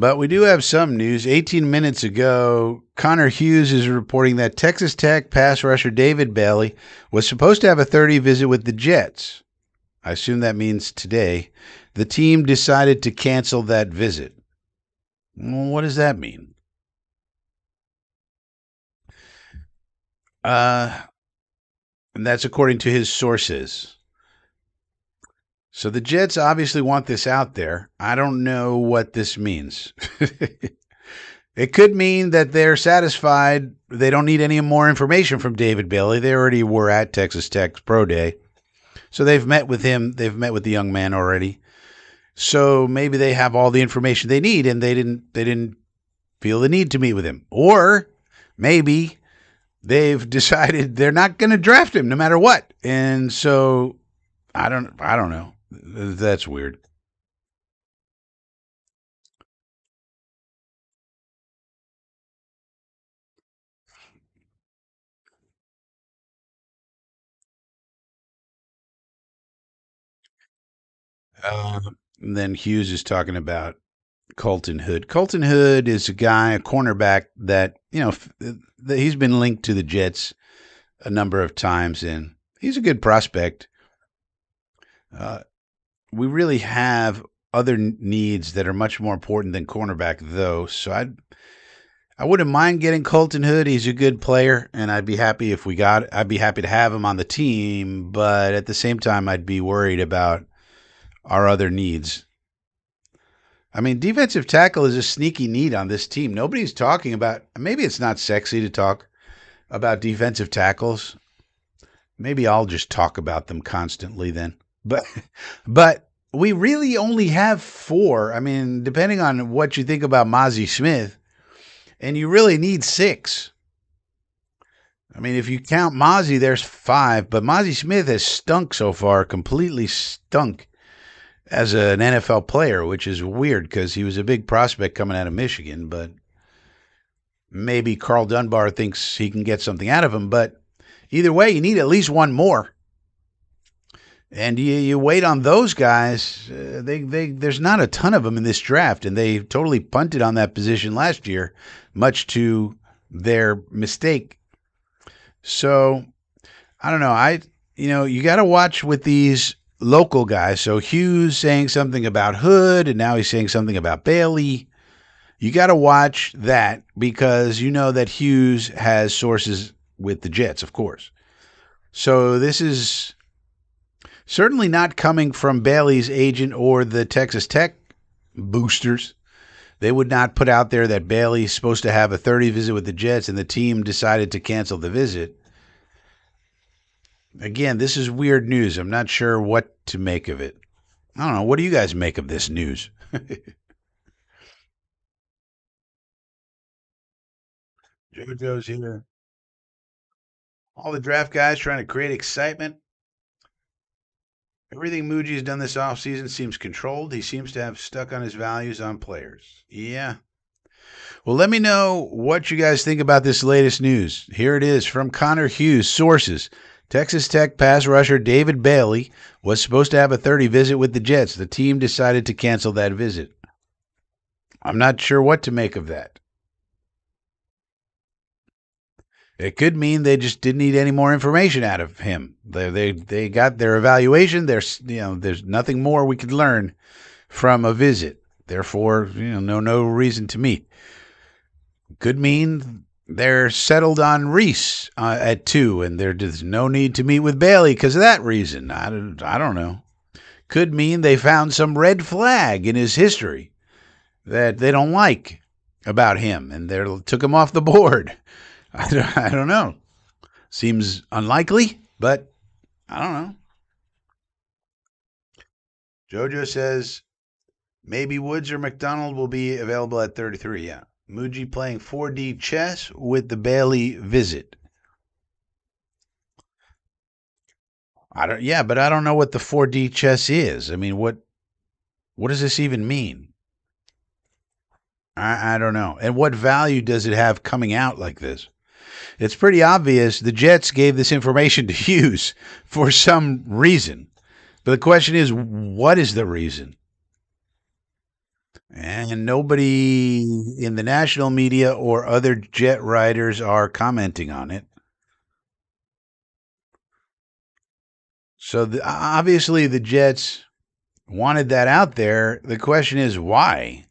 But we do have some news. 18 minutes ago, Connor Hughes is reporting that Texas Tech pass rusher David Bailey was supposed to have a 30 visit with the Jets. I assume that means today. The team decided to cancel that visit. Well, what does that mean? And that's according to his sources. So the Jets obviously want this out there. I don't know what this means. It could mean that they're satisfied. They don't need any more information from David Bailey. They already were at Texas Tech's Pro Day. So they've met with him. They've met with the young man already. So maybe they have all the information they need and they didn't feel the need to meet with him. Or maybe they've decided they're not going to draft him no matter what. And so I don't know. That's weird. And then Hughes is talking about Colton Hood. Colton Hood is a guy, a cornerback that, he's been linked to the Jets a number of times, and he's a good prospect. We really have other needs that are much more important than cornerback, though. So I wouldn't mind getting Colton Hood. He's a good player, and I'd be happy to have him on the team. But at the same time, I'd be worried about our other needs. I mean, defensive tackle is a sneaky need on this team. Nobody's talking about. Maybe it's not sexy to talk about defensive tackles. Maybe I'll just talk about them constantly then. But we really only have four. I mean, depending on what you think about Mozzie Smith, and you really need six. I mean, if you count Mozzie, there's five, but Mozzie Smith has stunk so far, completely stunk as an NFL player, which is weird because he was a big prospect coming out of Michigan, but maybe Carl Dunbar thinks he can get something out of him. But either way, you need at least one more. And you wait on those guys. There's not a ton of them in this draft, and they totally punted on that position last year, much to their mistake. So I don't know. You got to watch with these local guys. So Hughes saying something about Hood, and now he's saying something about Bailey. You got to watch that because you know that Hughes has sources with the Jets, of course. So this is certainly not coming from Bailey's agent or the Texas Tech boosters. They would not put out there that Bailey's supposed to have a 30 visit with the Jets and the team decided to cancel the visit. Again, this is weird news. I'm not sure what to make of it. I don't know. What do you guys make of this news? JoJo's here. All the draft guys trying to create excitement. Everything Muji's done this offseason seems controlled. He seems to have stuck on his values on players. Yeah. Well, let me know what you guys think about this latest news. Here it is from Connor Hughes. Sources. Texas Tech pass rusher David Bailey was supposed to have a 30 visit with the Jets. The team decided to cancel that visit. I'm not sure what to make of that. It could mean they just didn't need any more information out of him. They got their evaluation. There's nothing more we could learn from a visit. Therefore, no reason to meet. Could mean they're settled on Reese at 2, and there's no need to meet with Bailey because of that reason. I don't know. Could mean they found some red flag in his history that they don't like about him, and they took him off the board. I don't know. Seems unlikely, but I don't know. JoJo says maybe Woods or McDonald will be available at 33. Yeah. Muji playing 4D chess with the Bailey visit. But I don't know what the 4D chess is. I mean, what does this even mean? I don't know. And what value does it have coming out like this? It's pretty obvious the Jets gave this information to Hughes for some reason. But the question is, what is the reason? And nobody in the national media or other Jet writers are commenting on it. So obviously the Jets wanted that out there. The question is why?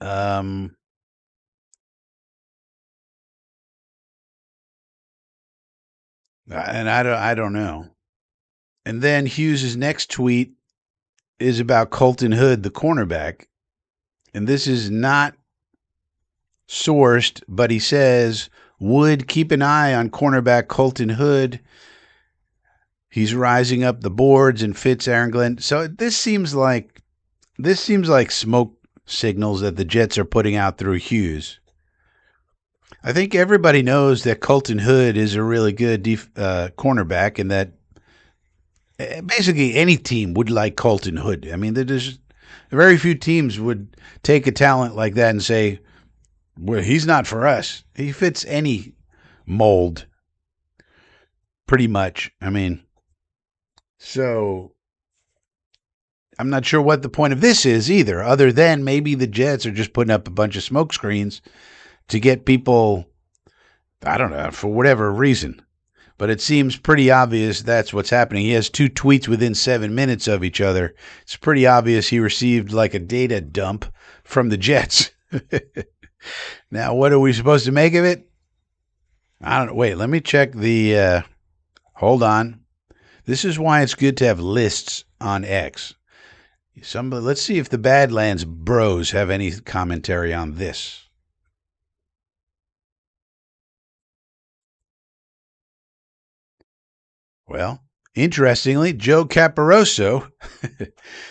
Um, and I don't know. And then Hughes's next tweet is about Colton Hood, the cornerback. And this is not sourced, but he says, would keep an eye on cornerback Colton Hood. He's rising up the boards and fits Aaron Glenn. So this seems like smoke signals that the Jets are putting out through Hughes. I think everybody knows that Colton Hood is a really good cornerback, and that basically any team would like Colton Hood. I mean, there's very few teams would take a talent like that and say, well, he's not for us. He fits any mold, pretty much. I mean, so I'm not sure what the point of this is either, other than maybe the Jets are just putting up a bunch of smoke screens to get people, I don't know, for whatever reason. But it seems pretty obvious that's what's happening. He has two tweets within 7 minutes of each other. It's pretty obvious he received like a data dump from the Jets. Now, what are we supposed to make of it? I don't know. Wait, let me check the. Hold on. This is why it's good to have lists on X. Let's see if the Badlands Bros have any commentary on this. Well, interestingly, Joe Caporoso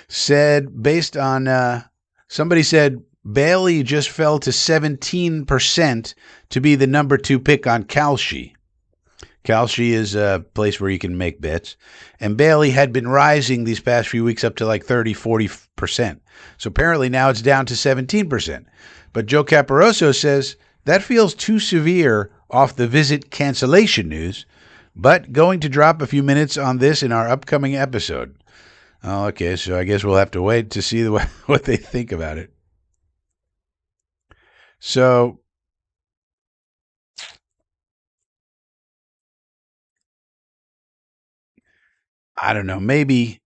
said, based on somebody said Bailey just fell to 17% to be the number 2 pick on Kalshi. Kalshi is a place where you can make bets. And Bailey had been rising these past few weeks up to like 30, 40%. So apparently now it's down to 17%. But Joe Caporoso says that feels too severe off the visit cancellation news, but going to drop a few minutes on this in our upcoming episode. Oh, okay, so I guess we'll have to wait to see what they think about it. So I don't know, maybe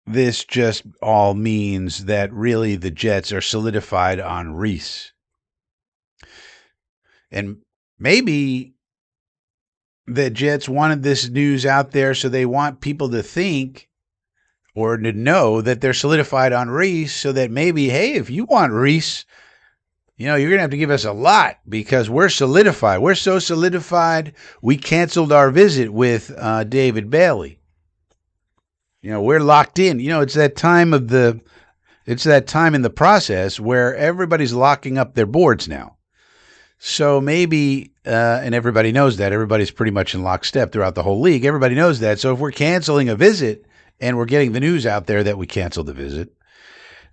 this just all means that really the Jets are solidified on Reese. And maybe the Jets wanted this news out there so they want people to think or to know that they're solidified on Reese, so that maybe, hey, if you want Reese, you're going to have to give us a lot because we're solidified. We're so solidified, we canceled our visit with David Bailey. We're locked in. It's that time in the process where everybody's locking up their boards now. So maybe, and everybody knows that. Everybody's pretty much in lockstep throughout the whole league. Everybody knows that. So if we're canceling a visit and we're getting the news out there that we canceled the visit,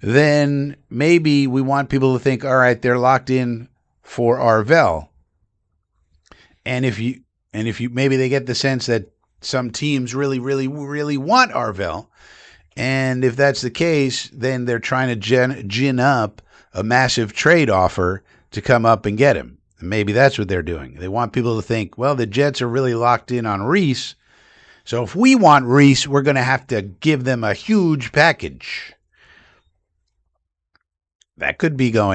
then maybe we want people to think, all right, they're locked in for Arvell. And if you maybe they get the sense that some teams really, really, really want Arvell. And if that's the case, then they're trying to gin up a massive trade offer to come up and get him. And maybe that's what they're doing. They want people to think, well, the Jets are really locked in on Reese. So if we want Reese, we're going to have to give them a huge package. That could be going